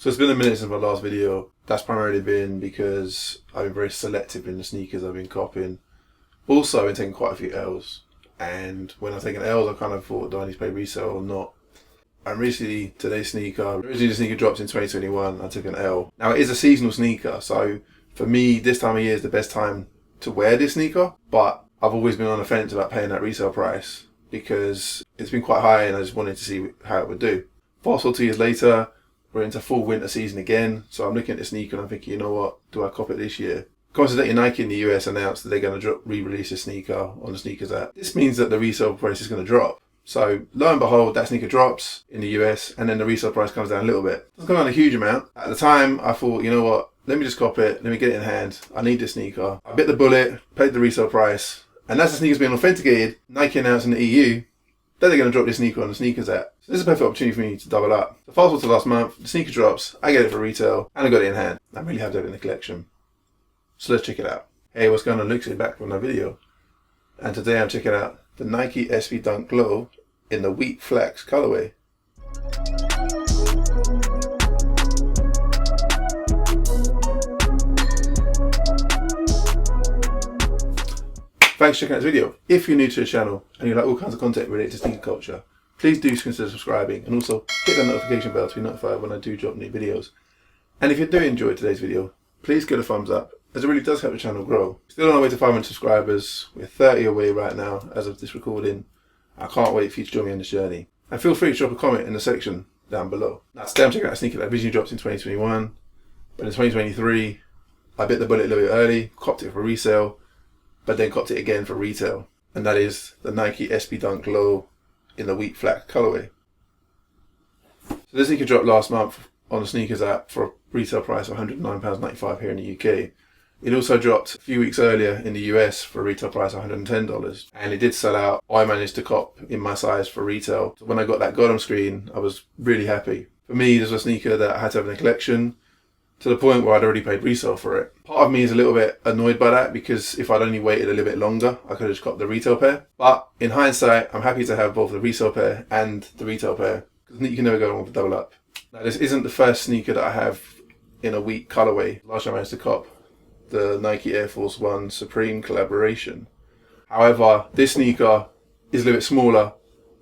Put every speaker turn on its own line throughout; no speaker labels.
So it's been a minute since my last video. That's primarily been because I've been very selective in the sneakers I've been copying. Also, I've been taking quite a few L's. And when I've taken L's, I kind of thought, do I need to pay resale or not? And recently, originally the sneaker dropped in 2021, I took an L. Now it is a seasonal sneaker, so for me, this time of year is the best time to wear this sneaker. But I've always been on the fence about paying that resale price because it's been quite high and I just wanted to see how it would do. Fast forward 2 years later, we're into full winter season again, so I'm looking at the sneaker and I'm thinking, you know what, do I cop it this year? Coincidentally, Nike in the US announced that they're going to re-release this sneaker on the SNKRS App. This means that the resale price is going to drop. So lo and behold, that sneaker drops in the US and then the resale price comes down a little bit. It doesn't come down a huge amount. At the time, I thought, you know what, let me just cop it, let me get it in hand. I need this sneaker. I bit the bullet, paid the resale price, and as the sneaker's being authenticated, Nike announced in the EU that they're going to drop this sneaker on the SNKRS App. So this is a perfect opportunity for me to double up. So fast forward to last month, the sneaker drops, I get it for retail, and I got it in hand. I really have that in the collection. So let's check it out. Hey, what's going on? Lukas here, back from another video. And today I'm checking out the Nike SB Dunk Glow in the wheat flax colorway. Thanks for checking out this video. If you're new to the channel and you like all kinds of content related to sneaker culture, please do consider subscribing and also hit that notification bell to be notified when I do drop new videos. And if you do enjoy today's video, please give it a thumbs up, as it really does help the channel grow. Still on our way to 500 subscribers. We're 30 away right now as of this recording. I can't wait for you to join me on this journey. And feel free to drop a comment in the section down below. Now today I'm checking out a sneaker that originally dropped in 2021, but in 2023 I bit the bullet a little bit early, copped it for resale, but then copped it again for retail. And that is the Nike SB Dunk Glow in the wheat flax colorway. So this sneaker dropped last month on the SNKRS App for a retail price of £109.95 here in the UK. It also dropped a few weeks earlier in the US for a retail price of $110. And it did sell out. I managed to cop in my size for retail. So when I got that God on screen, I was really happy. For me, this was a sneaker that I had to have in the collection, to the point where I'd already paid resale for it. Part of me is a little bit annoyed by that because if I'd only waited a little bit longer, I could have just copped the retail pair. But in hindsight, I'm happy to have both the resale pair and the retail pair, because you can never go wrong with a double up. Now, this isn't the first sneaker that I have in a wheat colorway. Last time I managed to cop the Nike Air Force One Supreme collaboration. However, this sneaker is a little bit smaller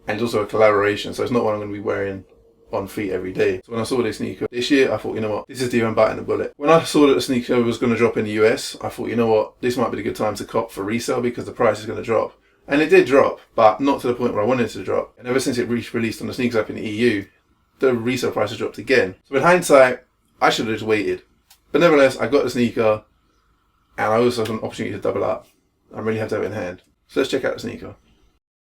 and it's also a collaboration, so it's not one I'm going to be wearing on feet every day. So when I saw this sneaker this year, I thought, you know what, this is even biting the bullet. When I saw that the sneaker was going to drop in the US, I thought, you know what, this might be a good time to cop for resale because the price is going to drop. And it did drop, but not to the point where I wanted it to drop. And ever since it released on the SNKRS App in the EU, the resale price has dropped again. So in hindsight, I should have just waited. But nevertheless, I got the sneaker and I also have an opportunity to double up. I'm really happy to have it in hand. So let's check out the sneaker.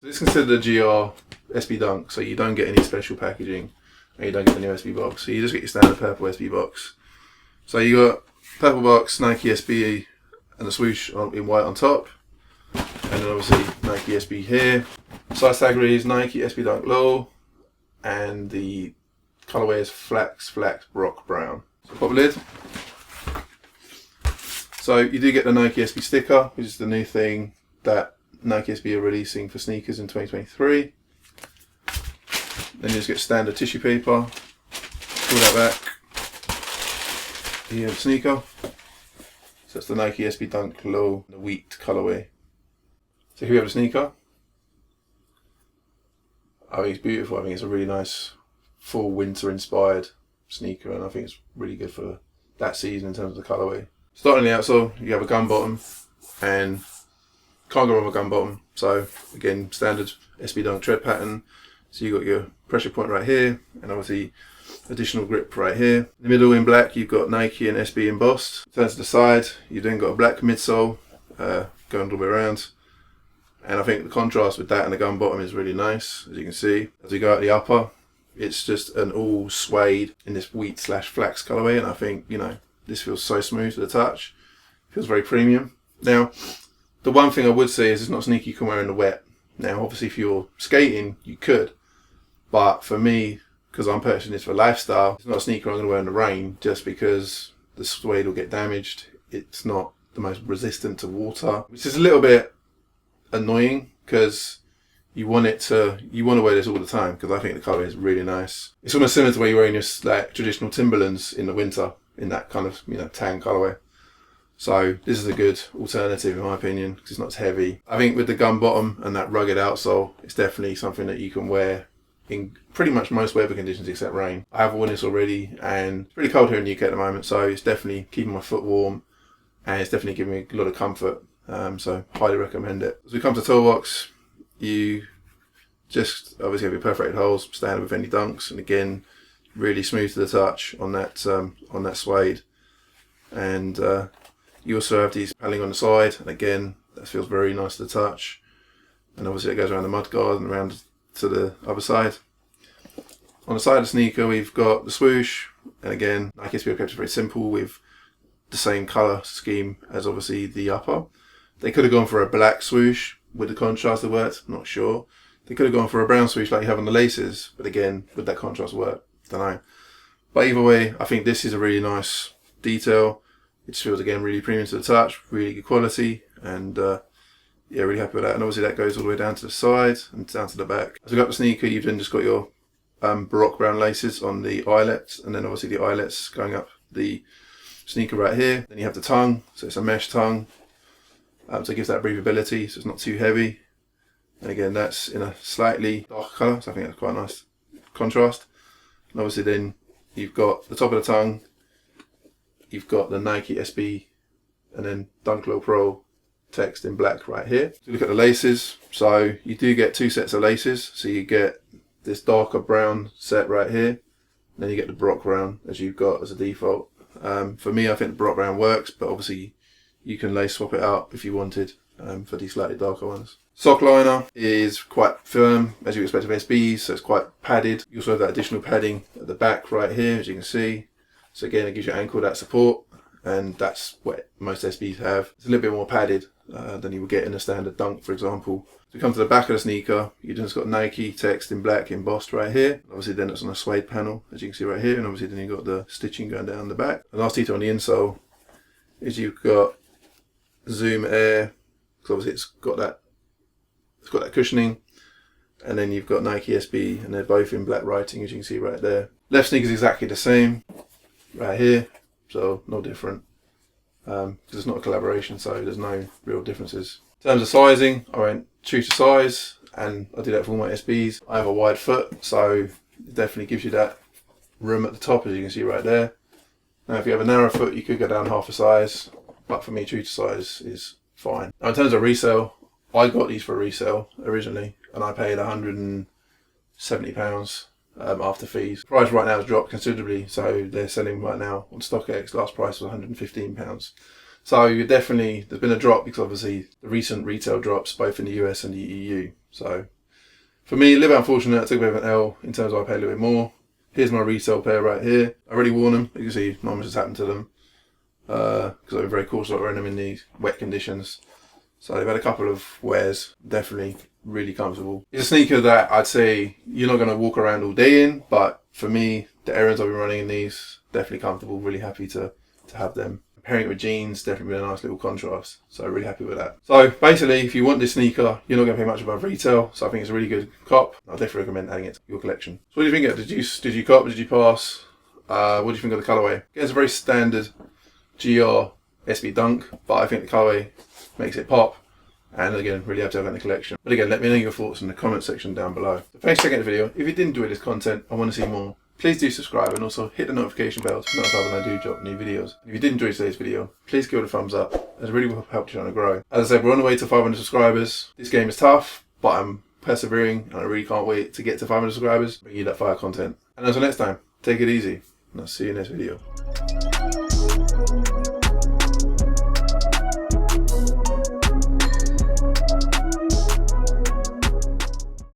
So this is considered a GR SB Dunk, so you don't get any special packaging. And you don't get the new SB box, so you just get your standard purple SB box. So you got purple box, Nike SB and the swoosh in white on top, and then obviously Nike SB here. Size tag reads Nike SB Dunk Low, and the colorway is Flax Baroque Brown. So pop the lid. So you do get the Nike SB sticker, which is the new thing that Nike SB are releasing for sneakers in 2023. Then you just get standard tissue paper, pull that back, here the sneaker. So it's the Nike SB Dunk Low, the wheat colorway. So here we have the sneaker. I think it's beautiful. I think it's a really nice full winter inspired sneaker, and I think it's really good for that season in terms of the colorway. Starting the outsole, you have a gun bottom, and can't go wrong with a gun bottom. So again, standard SB Dunk tread pattern. So you got your pressure point right here, and obviously additional grip right here. In the middle in black, you've got Nike and SB embossed. Turn to the side, you've then got a black midsole going all the way around. And I think the contrast with that and the gun bottom is really nice, as you can see. As we go out the upper, it's just an all suede in this wheat / flax colorway, and I think, you know, this feels so smooth to the touch. Feels very premium. Now, the one thing I would say is it's not sneaky you can wear in the wet. Now, obviously, if you're skating, you could. But for me, because I'm purchasing this for lifestyle, it's not a sneaker I'm going to wear in the rain just because the suede will get damaged. It's not the most resistant to water, which is a little bit annoying because you want to wear this all the time, because I think the colour is really nice. It's almost similar to where you're wearing your like traditional Timberlands in the winter, in that kind of, you know, tan colourway. So this is a good alternative in my opinion, because it's not as heavy. I think with the gum bottom and that rugged outsole, it's definitely something that you can wear in pretty much most weather conditions except rain. I have worn this already, and it's pretty cold here in the UK at the moment, so it's definitely keeping my foot warm, and it's definitely giving me a lot of comfort. So highly recommend it. As we come to toolbox, you just obviously have your perforated holes, standard with any dunks, and again, really smooth to the touch on that suede. And you also have these paneling on the side, and again, that feels very nice to the touch. And obviously it goes around the mud guard and around to the other side. On the side of the sneaker, we've got the swoosh, and again, Nike SB kept it very simple with the same colour scheme as obviously the upper. They could have gone for a black swoosh with the contrast that worked, not sure. They could have gone for a brown swoosh like you have on the laces, but again, would that contrast work? Don't know. But either way, I think this is a really nice detail. It just feels again really premium to the touch, really good quality, and yeah, really happy with that. And obviously that goes all the way down to the side and down to the back. As we got the sneaker, you've then just got your baroque brown laces on the eyelets, and then obviously the eyelets going up the sneaker right here. Then you have the tongue, so it's a mesh tongue, so it gives that breathability, so it's not too heavy. And again, that's in a slightly dark colour, so I think that's quite a nice contrast. And obviously then you've got the top of the tongue, you've got the Nike SB, and then Dunk Low Pro text in black right here. So look at the laces, so you do get two sets of laces, so you get this darker brown set right here, and then you get the baroque brown as you've got as a default. For me, I think the baroque brown works, but obviously you can lace swap it out if you wanted for these slightly darker ones. Sock liner is quite firm, as you expect of SBs, so it's quite padded. You also have that additional padding at the back right here, as you can see. So again, it gives your ankle that support, and that's what most SBs have. It's a little bit more padded than you would get in a standard Dunk, for example. So we come to the back of the sneaker, you've just got Nike text in black embossed right here. Obviously then it's on a suede panel, as you can see right here, and obviously then you've got the stitching going down the back. The last detail on the insole is you've got Zoom Air, because obviously it's got that cushioning, and then you've got Nike SB, and they're both in black writing, as you can see right there. Left sneaker is exactly the same right here, so no different, because it's not a collaboration, so there's no real differences. In terms of sizing, I went true to size, and I did that for all my SBs. I have a wide foot, so it definitely gives you that room at the top, as you can see right there. Now if you have a narrow foot, you could go down half a size, but for me true to size is fine. Now in terms of resale, I got these for resale originally, and I paid £170 after fees. The price right now has dropped considerably, so they're selling right now on StockX. Last price was £115. So you definitely, there's been a drop because obviously the recent retail drops both in the US and the EU. So for me, a little bit unfortunate, I took a bit of an L in terms of I paid a little bit more. Here's my resale pair right here. I already worn them. You can see not much has happened to them because I've been very cautious about wearing them in these wet conditions. So they've had a couple of wears, definitely really comfortable. It's a sneaker that I'd say you're not going to walk around all day in, but for me, the errands I've been running in these, definitely comfortable, really happy to have them. Pairing it with jeans, definitely been a nice little contrast, so really happy with that. So basically, if you want this sneaker, you're not going to pay much above retail, so I think it's a really good cop. I'll definitely recommend adding it to your collection. So what do you think of it? Did you cop, did you pass? What do you think of the colourway? Again, it's a very standard GR SB Dunk, but I think the colourway makes it pop, and again, really happy to have it in the collection. But again, let me know your thoughts in the comment section down below. So thanks for checking out the video. If you did enjoy this content and want to see more, please do subscribe, and also hit the notification bell to be notified when I do drop new videos. And if you did enjoy today's video, please give it a thumbs up, as it really will help the channel grow. As I said, we're on the way to 500 subscribers. This game is tough, but I'm persevering, and I really can't wait to get to 500 subscribers, bring you that fire content. And until next time, take it easy, and I'll see you in the next video.